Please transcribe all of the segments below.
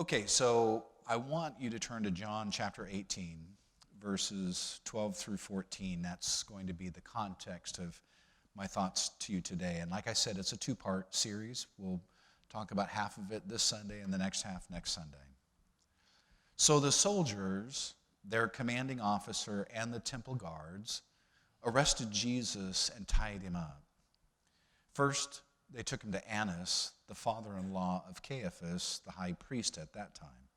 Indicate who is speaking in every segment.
Speaker 1: Okay, so I want you to turn to John chapter 18, verses 12 through 14. That's going to be the context of my thoughts to you today. And like I said, it's a two-part series. We'll talk about half of it this Sunday and the next half next Sunday. So the soldiers, their commanding officer, and the temple guards arrested Jesus and tied him up. First, they took him to Annas, the father-in-law of Caiaphas, the high priest at that time.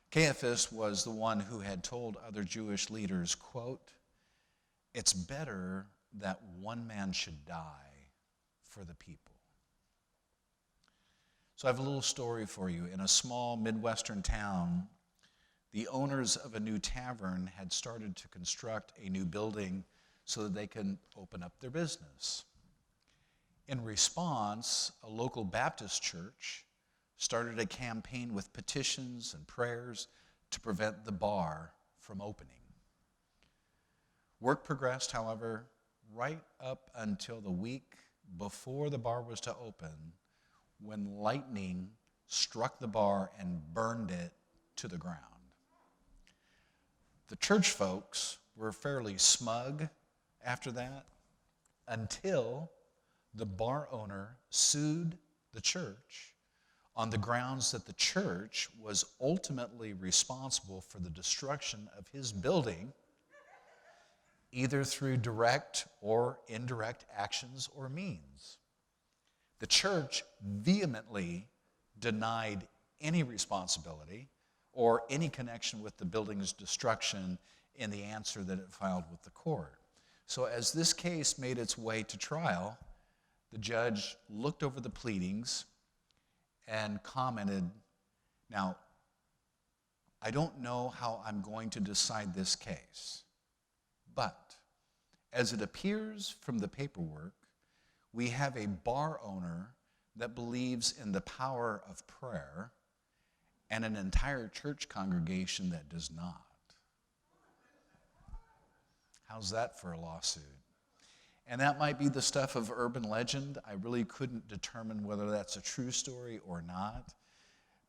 Speaker 1: Caiaphas was the one who had told other Jewish leaders, quote, "It's better that one man should die for the people." So I have a little story for you. In a small Midwestern town, the owners of a new tavern had started to construct a new building so that they can open up their business. In response, a local Baptist church started a campaign with petitions and prayers to prevent the bar from opening. Work progressed, however, right up until the week before the bar was to open, when lightning struck the bar and burned it to the ground. The church folks were fairly smug after that until the bar owner sued the church on the grounds that the church was ultimately responsible for the destruction of his building, either through direct or indirect actions or means. The church vehemently denied any responsibility or any connection with the building's destruction in the answer that it filed with the court. So as this case made its way to trial, the judge looked over the pleadings and commented, "Now, I don't know how I'm going to decide this case, but as it appears from the paperwork, we have a bar owner that believes in the power of prayer and an entire church congregation that does not." How's that for a lawsuit? And that might be the stuff of urban legend. I really couldn't determine whether that's a true story or not.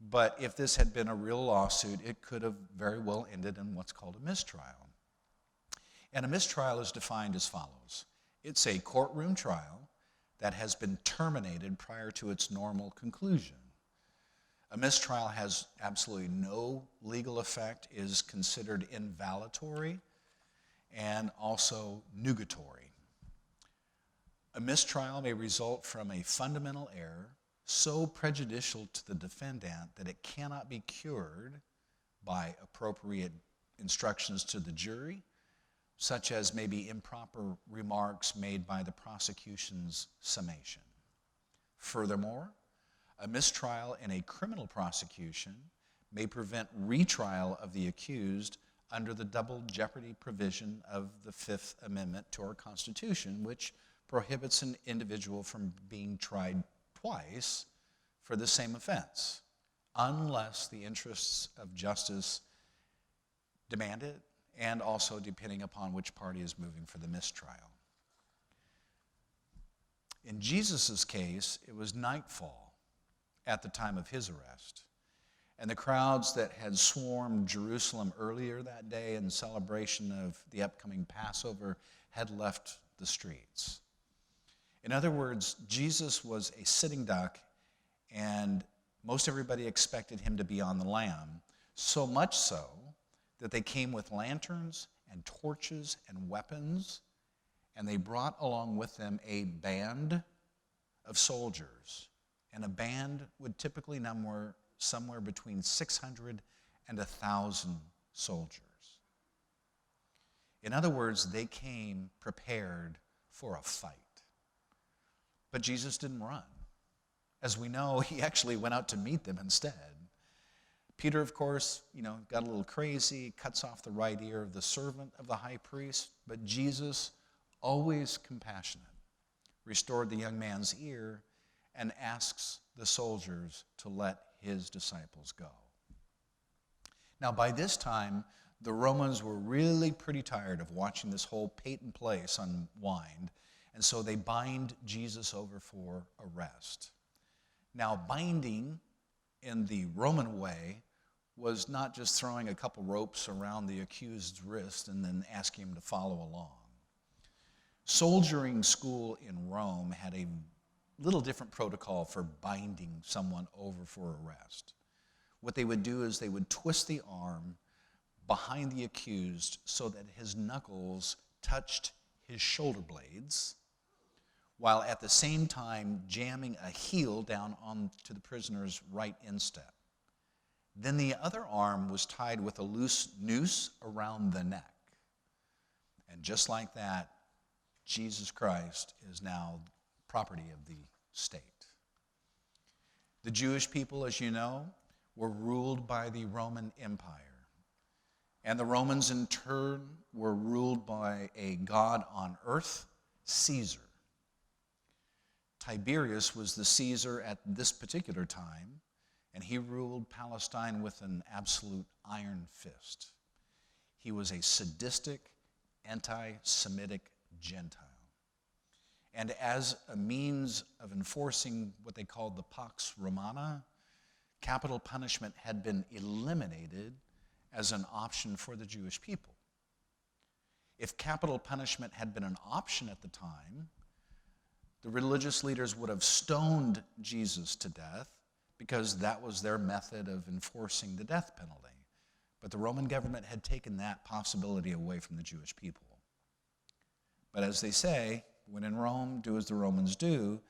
Speaker 1: But if this had been a real lawsuit, it could have very well ended in what's called a mistrial. And a mistrial is defined as follows. It's a courtroom trial that has been terminated prior to its normal conclusion. A mistrial has absolutely no legal effect, is considered invalidatory, and also nugatory. A mistrial may result from a fundamental error so prejudicial to the defendant that it cannot be cured by appropriate instructions to the jury, such as maybe improper remarks made by the prosecution's summation. Furthermore, a mistrial in a criminal prosecution may prevent retrial of the accused under the double jeopardy provision of the Fifth Amendment to our Constitution, which prohibits an individual from being tried twice for the same offense, unless the interests of justice demand it, and also depending upon which party is moving for the mistrial. In Jesus' case, it was nightfall at the time of his arrest, and the crowds that had swarmed Jerusalem earlier that day in celebration of the upcoming Passover had left the streets. In other words, Jesus was a sitting duck, and most everybody expected him to be on the lam, so much so that they came with lanterns and torches and weapons, and they brought along with them a band of soldiers. And a band would typically number somewhere between 600 and 1,000 soldiers. In other words, they came prepared for a fight. But Jesus didn't run. As we know, he actually went out to meet them instead. Peter, of course, got a little crazy, cuts off the right ear of the servant of the high priest, but Jesus, always compassionate, restored the young man's ear and asks the soldiers to let his disciples go. Now, by this time, the Romans were really pretty tired of watching this whole patent place unwind, and so they bind Jesus over for arrest. Now, binding in the Roman way was not just throwing a couple ropes around the accused's wrist and then asking him to follow along. Soldiering school in Rome had a little different protocol for binding someone over for arrest. What they would do is they would twist the arm behind the accused so that his knuckles touched his shoulder blades, while at the same time jamming a heel down onto the prisoner's right instep. Then the other arm was tied with a loose noose around the neck. And just like that, Jesus Christ is now property of the state. The Jewish people, as you know, were ruled by the Roman Empire. And the Romans, in turn, were ruled by a god on earth, Caesar. Tiberius was the Caesar at this particular time, and he ruled Palestine with an absolute iron fist. He was a sadistic, anti-Semitic Gentile. And as a means of enforcing what they called the Pax Romana, capital punishment had been eliminated as an option for the Jewish people. If capital punishment had been an option at the time, the religious leaders would have stoned Jesus to death because that was their method of enforcing the death penalty. But the Roman government had taken that possibility away from the Jewish people. But as they say, when in Rome, do as the Romans do.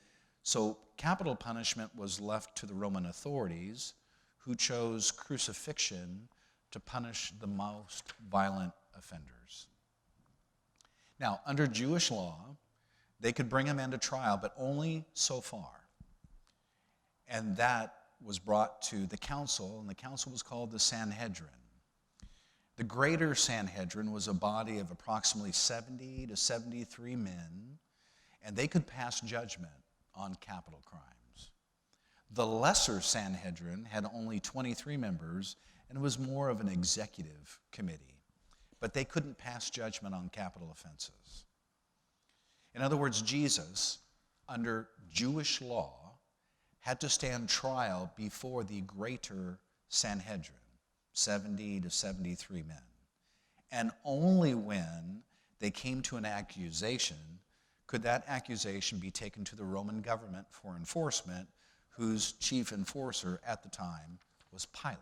Speaker 1: So capital punishment was left to the Roman authorities, who chose crucifixion to punish the most violent offenders. Now, under Jewish law, they could bring him into trial, but only so far. And that was brought to the council, and the council was called the Sanhedrin. The greater Sanhedrin was a body of approximately 70 to 73 men, and they could pass judgment on capital crimes. The lesser Sanhedrin had only 23 members and was more of an executive committee, but they couldn't pass judgment on capital offenses. In other words, Jesus, under Jewish law, had to stand trial before the greater Sanhedrin, 70 to 73 men. And only when they came to an accusation could that accusation be taken to the Roman government for enforcement, whose chief enforcer at the time was Pilate.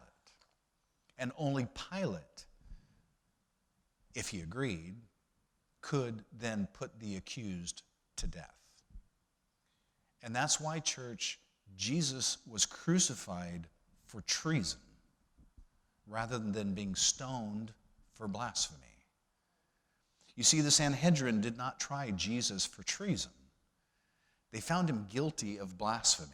Speaker 1: And only Pilate, if he agreed, could then put the accused to death. And that's why, church, Jesus was crucified for treason rather than being stoned for blasphemy. You see, the Sanhedrin did not try Jesus for treason. They found him guilty of blasphemy.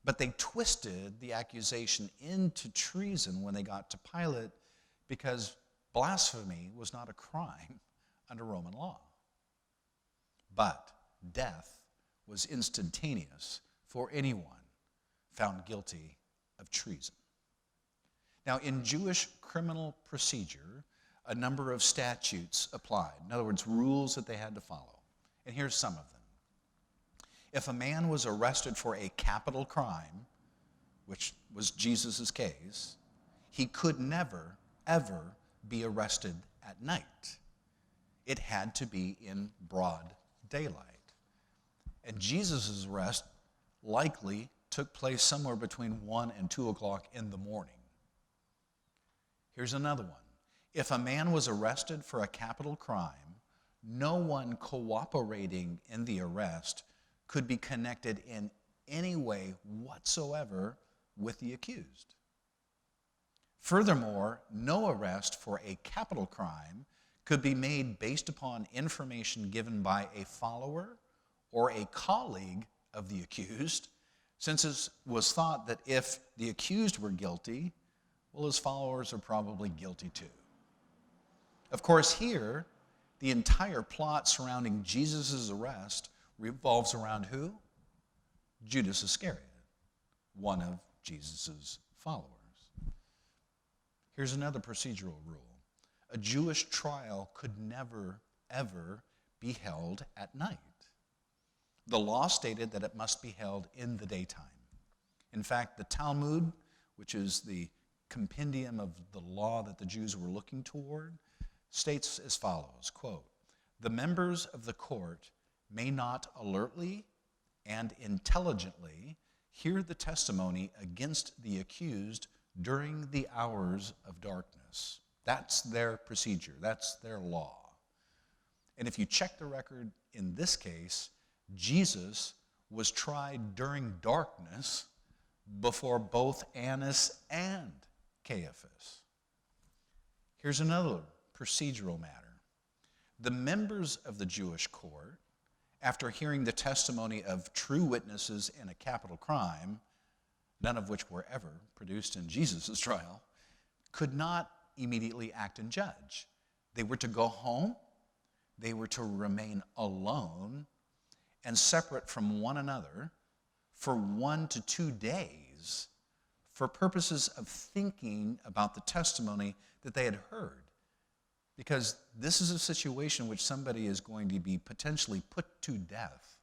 Speaker 1: But they twisted the accusation into treason when they got to Pilate, because blasphemy was not a crime under Roman law. But death was instantaneous for anyone found guilty of treason. Now, in Jewish criminal procedure, a number of statutes applied. In other words, rules that they had to follow. And here's some of them. If a man was arrested for a capital crime, which was Jesus' case, he could never, ever be arrested at night. It had to be in broad daylight. And Jesus' arrest likely took place somewhere between 1 and 2 o'clock in the morning. Here's another one. If a man was arrested for a capital crime, no one cooperating in the arrest could be connected in any way whatsoever with the accused. Furthermore, no arrest for a capital crime could be made based upon information given by a follower or a colleague of the accused, since it was thought that if the accused were guilty, well, his followers are probably guilty too. Of course, here, the entire plot surrounding Jesus' arrest revolves around who? Judas Iscariot, one of Jesus' followers. Here's another procedural rule. A Jewish trial could never, ever be held at night. The law stated that it must be held in the daytime. In fact, the Talmud, which is the compendium of the law that the Jews were looking toward, states as follows, quote, "The members of the court may not alertly and intelligently hear the testimony against the accused during the hours of darkness." That's their procedure. That's their law. And if you check the record in this case, Jesus was tried during darkness before both Annas and Caiaphas. Here's another procedural matter. The members of the Jewish court, after hearing the testimony of true witnesses in a capital crime, none of which were ever produced in Jesus' trial, could not immediately act and judge. They were to go home, they were to remain alone and separate from one another for 1 to 2 days for purposes of thinking about the testimony that they had heard. Because this is a situation in which somebody is going to be potentially put to death.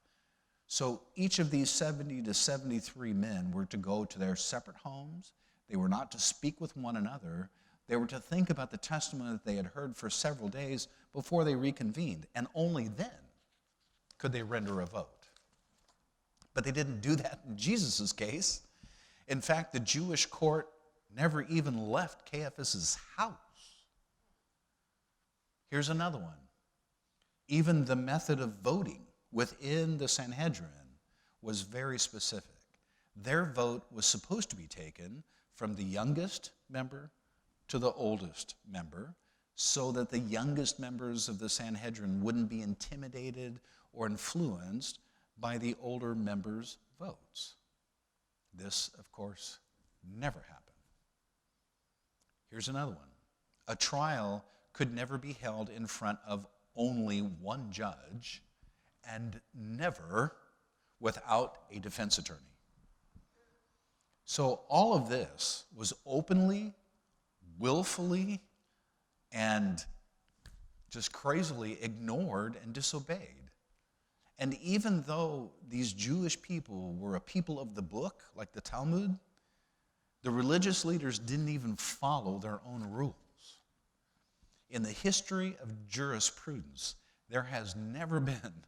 Speaker 1: So each of these 70 to 73 men were to go to their separate homes. They were not to speak with one another. They were to think about the testimony that they had heard for several days before they reconvened. And only then could they render a vote. But they didn't do that in Jesus' case. In fact, the Jewish court never even left Caiaphas' house. Here's another one. Even the method of voting within the Sanhedrin was very specific. Their vote was supposed to be taken from the youngest member to the oldest member, so that the youngest members of the Sanhedrin wouldn't be intimidated or influenced by the older members' votes. This, of course, never happened. Here's another one. A trial could never be held in front of only one judge, and never without a defense attorney. So all of this was openly, willfully, and just crazily ignored and disobeyed. And even though these Jewish people were a people of the book, like the Talmud, the religious leaders didn't even follow their own rules. In the history of jurisprudence, there has never been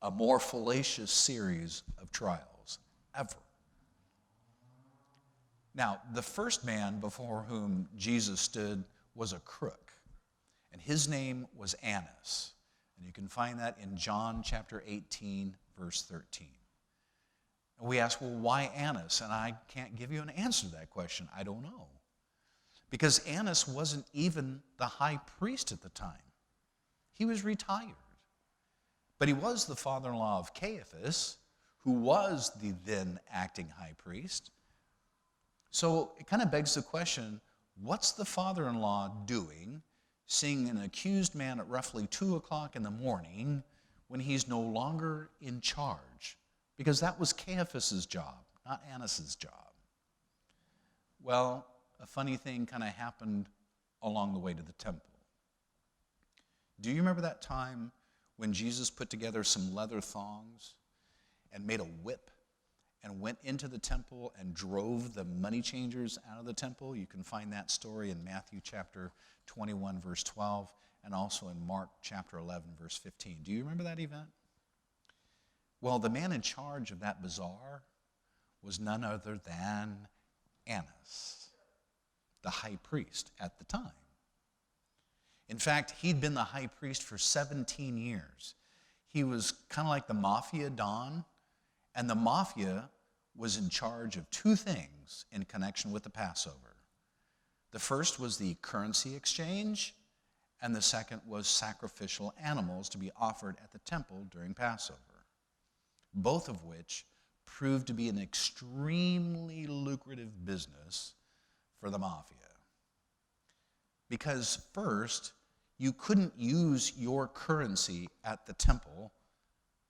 Speaker 1: a more fallacious series of trials, ever. Now, the first man before whom Jesus stood was a crook, and his name was Annas. And you can find that in John chapter 18, verse 13. And we ask, well, why Annas? And I can't give you an answer to that question. I don't know. Because Annas wasn't even the high priest at the time. He was retired. But he was the father-in-law of Caiaphas, who was the then acting high priest. So it kind of begs the question, what's the father-in-law doing seeing an accused man at roughly 2 o'clock in the morning when he's no longer in charge? Because that was Caiaphas' job, not Annas' job. Well, a funny thing kind of happened along the way to the temple. Do you remember that time when Jesus put together some leather thongs and made a whip and went into the temple and drove the money changers out of the temple? You can find that story in Matthew chapter 21, verse 12, and also in Mark chapter 11, verse 15. Do you remember that event? Well, the man in charge of that bazaar was none other than Annas, the high priest at the time. In fact, he'd been the high priest for 17 years. He was kind of like the mafia don, and the mafia was in charge of 2 things in connection with the Passover. The first was the currency exchange, and the second was sacrificial animals to be offered at the temple during Passover, both of which proved to be an extremely lucrative business for the mafia. Because first, you couldn't use your currency at the temple.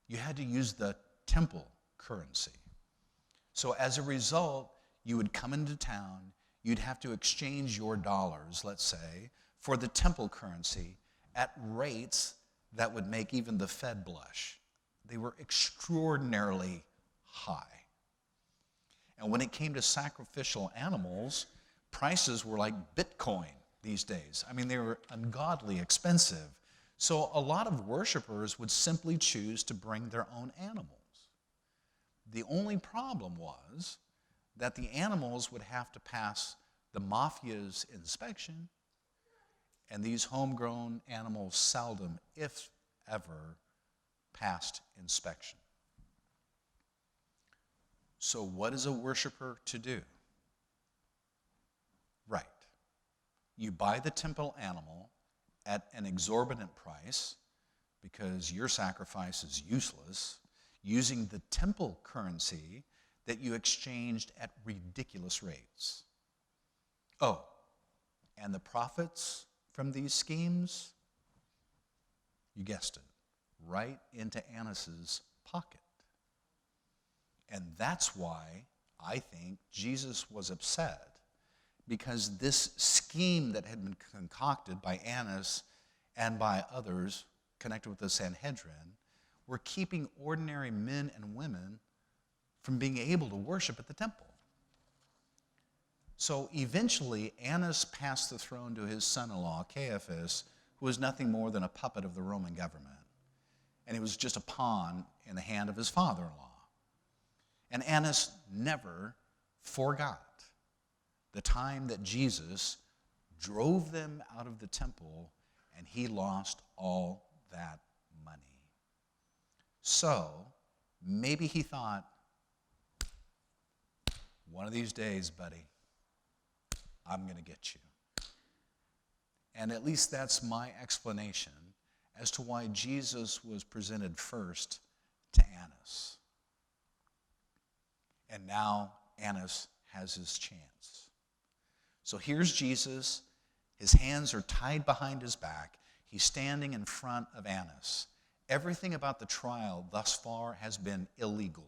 Speaker 1: You had to use the temple currency. So as a result, you would come into town, you'd have to exchange your dollars, let's say, for the temple currency at rates that would make even the Fed blush. They were extraordinarily high. And when it came to sacrificial animals, prices were like Bitcoin these days. I mean, they were ungodly expensive. So a lot of worshipers would simply choose to bring their own animals. The only problem was that the animals would have to pass the mafia's inspection, and these homegrown animals seldom, if ever, passed inspection. So what is a worshiper to do? Right. You buy the temple animal at an exorbitant price because your sacrifice is useless, using the temple currency that you exchanged at ridiculous rates. Oh, and the profits from these schemes? You guessed it, right into Annas' pocket. And that's why I think Jesus was upset, because this scheme that had been concocted by Annas and by others connected with the Sanhedrin were keeping ordinary men and women from being able to worship at the temple. So eventually, Annas passed the throne to his son-in-law, Caiaphas, who was nothing more than a puppet of the Roman government. And he was just a pawn in the hand of his father-in-law. And Annas never forgot the time that Jesus drove them out of the temple and he lost all that money. So maybe he thought, one of these days, buddy, I'm going to get you. And at least that's my explanation as to why Jesus was presented first to Annas. And now Annas has his chance. So here's Jesus. His hands are tied behind his back. He's standing in front of Annas. Everything about the trial thus far has been illegal.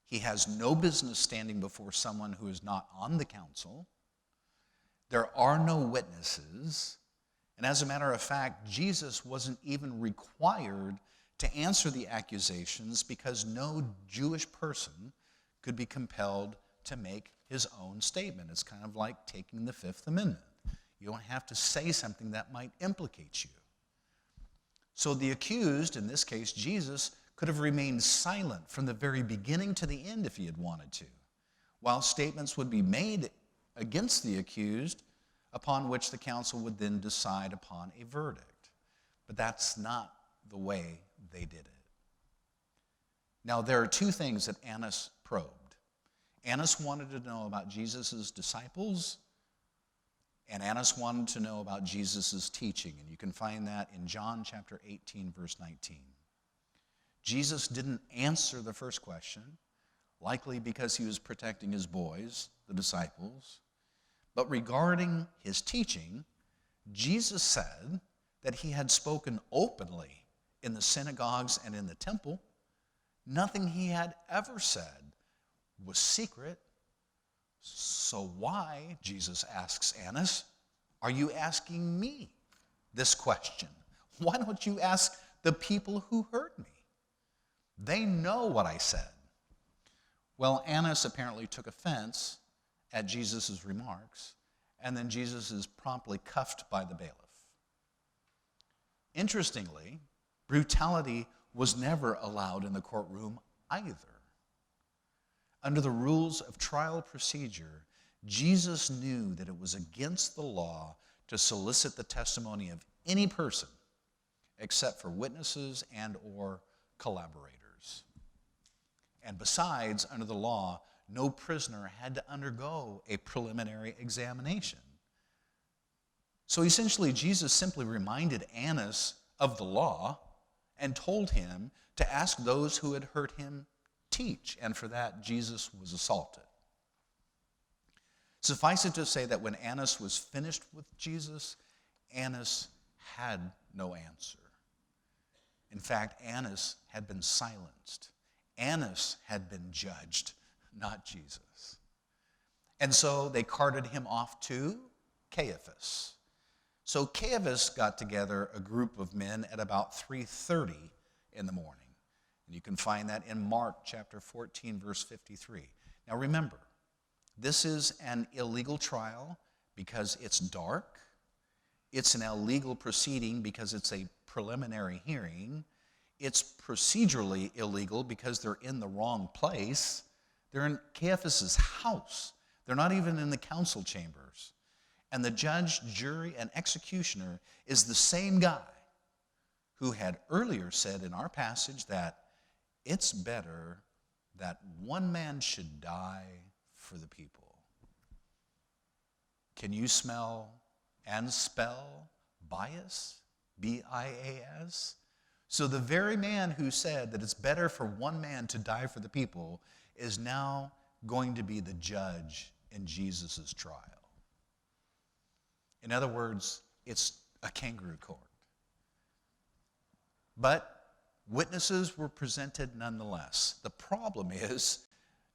Speaker 1: He has no business standing before someone who is not on the council. There are no witnesses. And as a matter of fact, Jesus wasn't even required to answer the accusations because no Jewish person could be compelled to make his own statement. It's kind of like taking the Fifth Amendment. You don't have to say something that might implicate you. So the accused, in this case Jesus, could have remained silent from the very beginning to the end if he had wanted to, while statements would be made against the accused, upon which the council would then decide upon a verdict. But that's not the way they did it. Now, there are two things that Annas probed. Annas wanted to know about Jesus' disciples, and Annas wanted to know about Jesus' teaching. And you can find that in John chapter 18, verse 19. Jesus didn't answer the first question, likely because he was protecting his boys, the disciples. But regarding his teaching, Jesus said that he had spoken openly in the synagogues and in the temple. Nothing he had ever said was secret. So why, Jesus asks Annas, are you asking me this question? Why don't you ask the people who heard me? They know what I said. Well, Annas apparently took offense at Jesus' remarks, and then Jesus is promptly cuffed by the bailiff. Interestingly, brutality was never allowed in the courtroom either. Under the rules of trial procedure, Jesus knew that it was against the law to solicit the testimony of any person except for witnesses and or collaborators. And besides, under the law, no prisoner had to undergo a preliminary examination. So essentially, Jesus simply reminded Annas of the law and told him to ask those who had heard him teach. And for that, Jesus was assaulted. Suffice it to say that when Annas was finished with Jesus, Annas had no answer. In fact, Annas had been silenced. Annas had been judged, not Jesus. And so they carted him off to Caiaphas. So Caiaphas got together a group of men at about 3:30 in the morning. And you can find that in Mark chapter 14, verse 53. Now remember, this is an illegal trial because it's dark. It's an illegal proceeding because it's a preliminary hearing. It's procedurally illegal because they're in the wrong place. They're in Caiaphas' house. They're not even in the council chambers. And the judge, jury, and executioner is the same guy who had earlier said in our passage that it's better that one man should die for the people. Can you smell and spell bias? B-I-A-S? So the very man who said that it's better for one man to die for the people is now going to be the judge in Jesus' trial. In other words, it's a kangaroo court. But witnesses were presented nonetheless. The problem is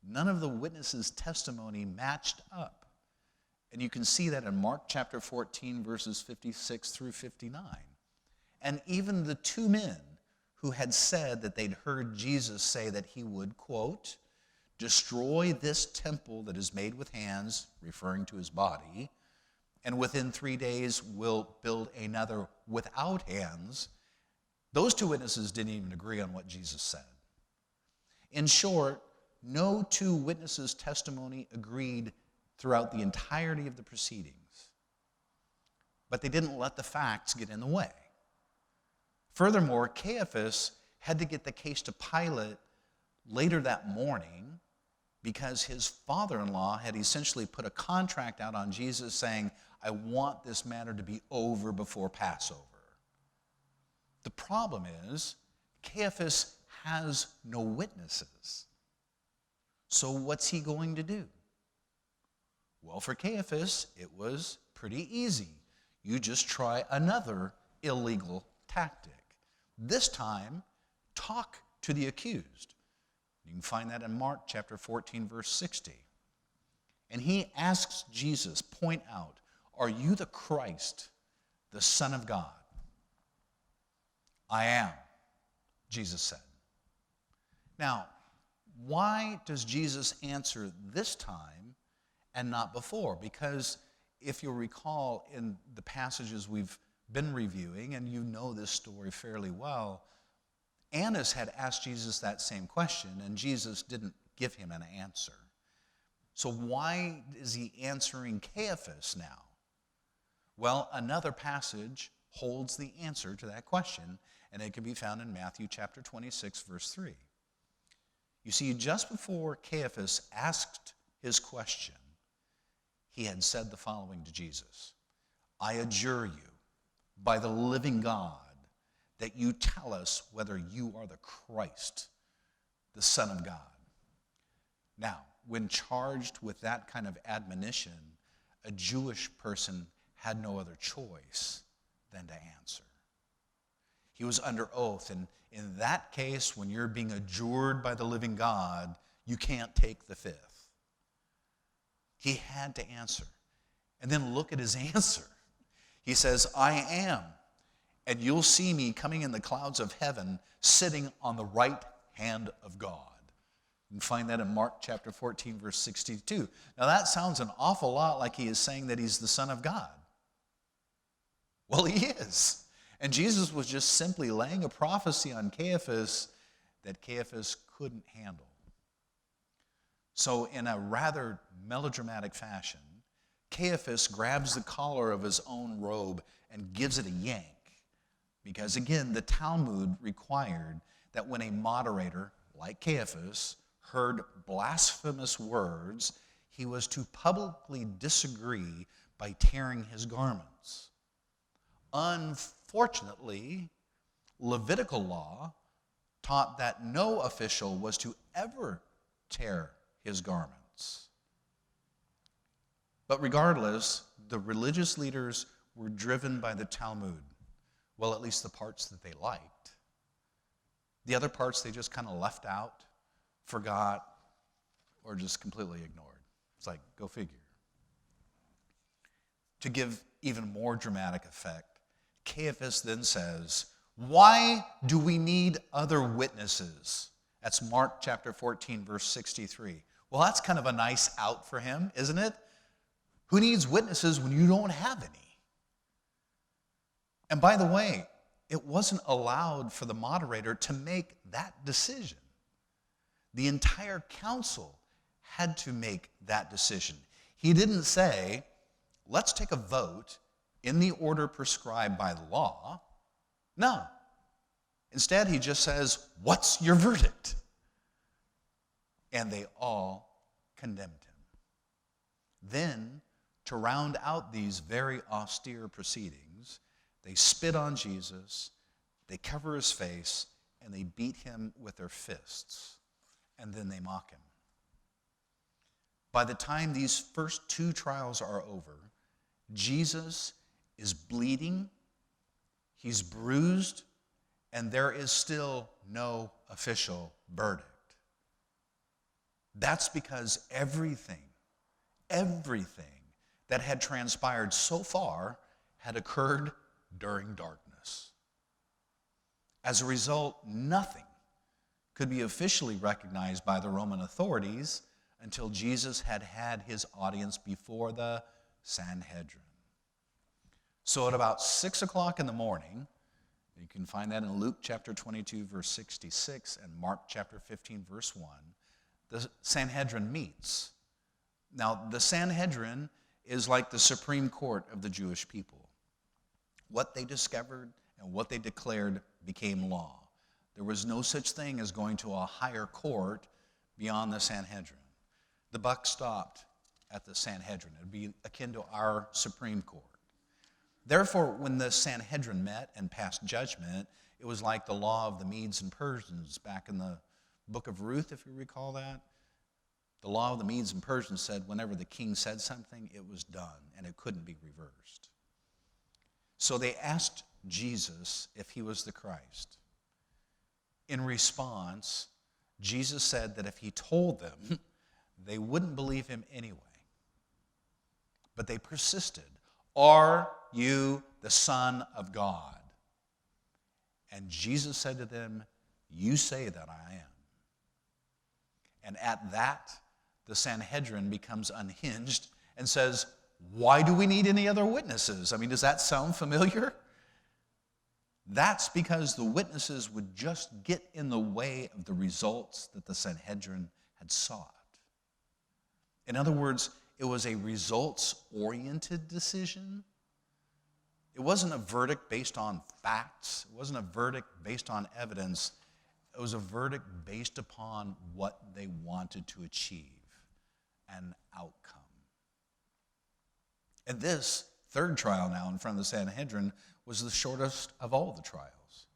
Speaker 1: none of the witnesses' testimony matched up. And you can see that in Mark chapter 14, verses 56 through 59. And even the two men who had said that they'd heard Jesus say that he would, quote, destroy this temple that is made with hands, referring to his body, and within 3 days will build another without hands, those two witnesses didn't even agree on what Jesus said. In short, no two witnesses' testimony agreed throughout the entirety of the proceedings. But they didn't let the facts get in the way. Furthermore, Caiaphas had to get the case to Pilate later that morning because his father-in-law had essentially put a contract out on Jesus saying, I want this matter to be over before Passover. The problem is, Caiaphas has no witnesses. So what's he going to do? Well, for Caiaphas, it was pretty easy. You just try another illegal tactic. This time, talk to the accused. You can find that in Mark chapter 14, verse 60. And he asks Jesus, point out, are you the Christ, the Son of God? I am, Jesus said. Now, why does Jesus answer this time and not before? Because if you'll recall in the passages we've been reviewing, and you know this story fairly well, Annas had asked Jesus that same question, and Jesus didn't give him an answer. So why is he answering Caiaphas now? Well, another passage holds the answer to that question, and it can be found in Matthew chapter 26, verse 3. You see, just before Caiaphas asked his question, he had said the following to Jesus, I adjure you by the living God that you tell us whether you are the Christ, the Son of God. Now, when charged with that kind of admonition, a Jewish person had no other choice than to answer. He was under oath, and in that case, when you're being adjured by the living God, you can't take the fifth. He had to answer. And then look at his answer. He says, I am, and you'll see me coming in the clouds of heaven, sitting on the right hand of God. You can find that in Mark chapter 14, verse 62. Now that sounds an awful lot like he is saying that he's the Son of God. Well, he is. And Jesus was just simply laying a prophecy on Caiaphas that Caiaphas couldn't handle. So in a rather melodramatic fashion, Caiaphas grabs the collar of his own robe and gives it a yank. Because again, the Talmud required that when a moderator, like Caiaphas, heard blasphemous words, he was to publicly disagree by tearing his garments. Unfortunately, Levitical law taught that no official was to ever tear his garments. But regardless, the religious leaders were driven by the Talmud. Well, at least the parts that they liked. The other parts they just kind of left out, forgot, or just completely ignored. It's like, go figure. To give even more dramatic effect, Caiaphas then says, why do we need other witnesses? That's Mark chapter 14, verse 63. Well, that's kind of a nice out for him, isn't it? Who needs witnesses when you don't have any? And by the way, it wasn't allowed for the moderator to make that decision. The entire council had to make that decision. He didn't say, let's take a vote in the order prescribed by the law. No. Instead, he just says, what's your verdict? And they all condemned him. Then, to round out these very austere proceedings, they spit on Jesus, they cover his face, and they beat him with their fists, and then they mock him. By the time these first two trials are over, Jesus is bleeding, he's bruised, and there is still no official verdict. That's because everything that had transpired so far had occurred during darkness. As a result, nothing could be officially recognized by the Roman authorities until Jesus had had his audience before the Sanhedrin. So at about 6 o'clock in the morning, you can find that in Luke chapter 22, verse 66, and Mark chapter 15, verse 1, the Sanhedrin meets. Now, the Sanhedrin is like the Supreme Court of the Jewish people. What they discovered and what they declared became law. There was no such thing as going to a higher court beyond the Sanhedrin. The buck stopped at the Sanhedrin. It would be akin to our Supreme Court. Therefore, when the Sanhedrin met and passed judgment, it was like the law of the Medes and Persians back in the book of Ruth, if you recall that. The law of the Medes and Persians said whenever the king said something, it was done, and it couldn't be reversed. So they asked Jesus if he was the Christ. In response, Jesus said that if he told them, they wouldn't believe him anyway. But they persisted. Are you the Son of God? And Jesus said to them, you say that I am. And at that, the Sanhedrin becomes unhinged and says, why do we need any other witnesses? I mean, does that sound familiar? That's because the witnesses would just get in the way of the results that the Sanhedrin had sought. In other words, it was a results-oriented decision. It wasn't a verdict based on facts. It wasn't a verdict based on evidence. It was a verdict based upon what they wanted to achieve, an outcome. And this third trial now in front of the Sanhedrin was the shortest of all the trials.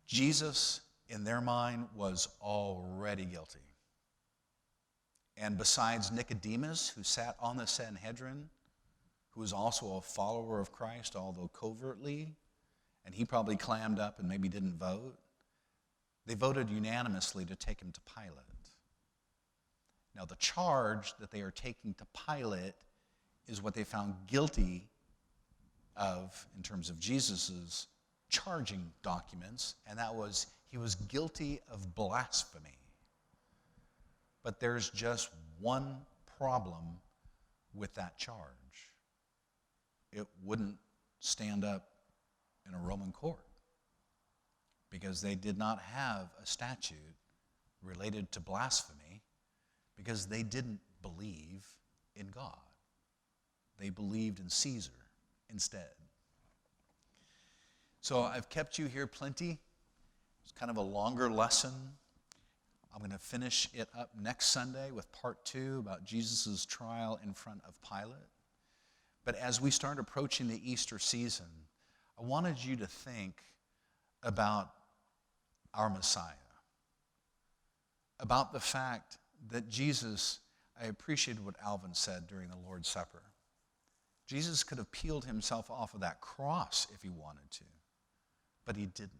Speaker 1: Jesus, in their mind, was already guilty. And besides Nicodemus, who sat on the Sanhedrin, who was also a follower of Christ, although covertly, and he probably clammed up and maybe didn't vote, they voted unanimously to take him to Pilate. Now, the charge that they are taking to Pilate is what they found guilty of in terms of Jesus' charging documents, and that was he was guilty of blasphemy. But there's just one problem with that charge. It wouldn't stand up in a Roman court because they did not have a statute related to blasphemy because they didn't believe in God. They believed in Caesar instead. So I've kept you here plenty. It's kind of a longer lesson. I'm going to finish it up next Sunday with part 2 about Jesus' trial in front of Pilate. But as we start approaching the Easter season, I wanted you to think about our Messiah, about the fact that Jesus, I appreciated what Alvin said during the Lord's Supper. Jesus could have peeled himself off of that cross if he wanted to, but he didn't,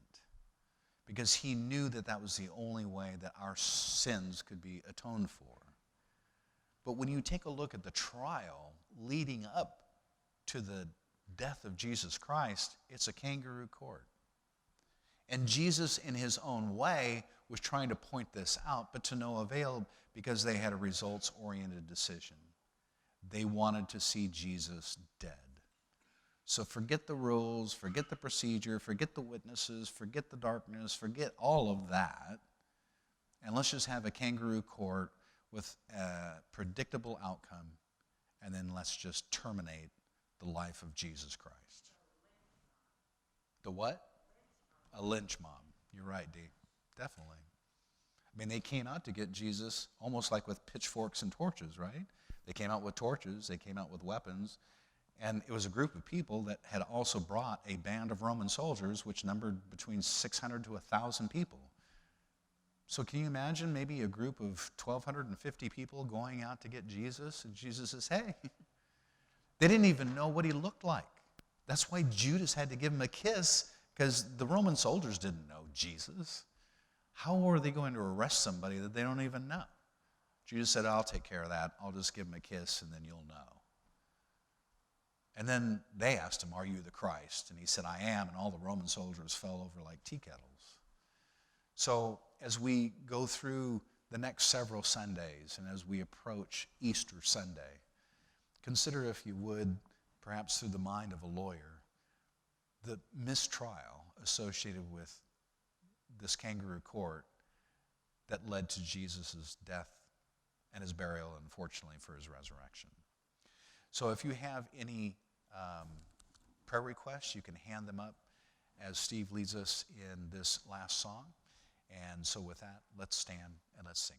Speaker 1: because he knew that that was the only way that our sins could be atoned for. But when you take a look at the trial leading up to the death of Jesus Christ, it's a kangaroo court. And Jesus, in his own way, was trying to point this out, but to no avail because they had a results-oriented decision. They wanted to see Jesus dead. So forget the rules, forget the procedure, forget the witnesses, forget the darkness, forget all of that, and let's just have a kangaroo court with a predictable outcome, and then let's just terminate the life of Jesus Christ. The what? A lynch mob. You're right, Dee. Definitely. I mean, they came out to get Jesus almost like with pitchforks and torches, right? They came out with torches, they came out with weapons, and it was a group of people that had also brought a band of Roman soldiers, which numbered between 600 to 1,000 people. So can you imagine maybe a group of 1,250 people going out to get Jesus, and Jesus says, hey. They didn't even know what he looked like. That's why Judas had to give him a kiss, because the Roman soldiers didn't know Jesus. How are they going to arrest somebody that they don't even know? Jesus said, I'll take care of that. I'll just give him a kiss and then you'll know. And then they asked him, are you the Christ? And he said, I am. And all the Roman soldiers fell over like tea kettles. So as we go through the next several Sundays and as we approach Easter Sunday, consider, if you would, perhaps through the mind of a lawyer, the mistrial associated with this kangaroo court that led to Jesus' death and his burial, and unfortunately for his resurrection. So if you have any prayer requests, you can hand them up as Steve leads us in this last song. And so with that, let's stand and let's sing.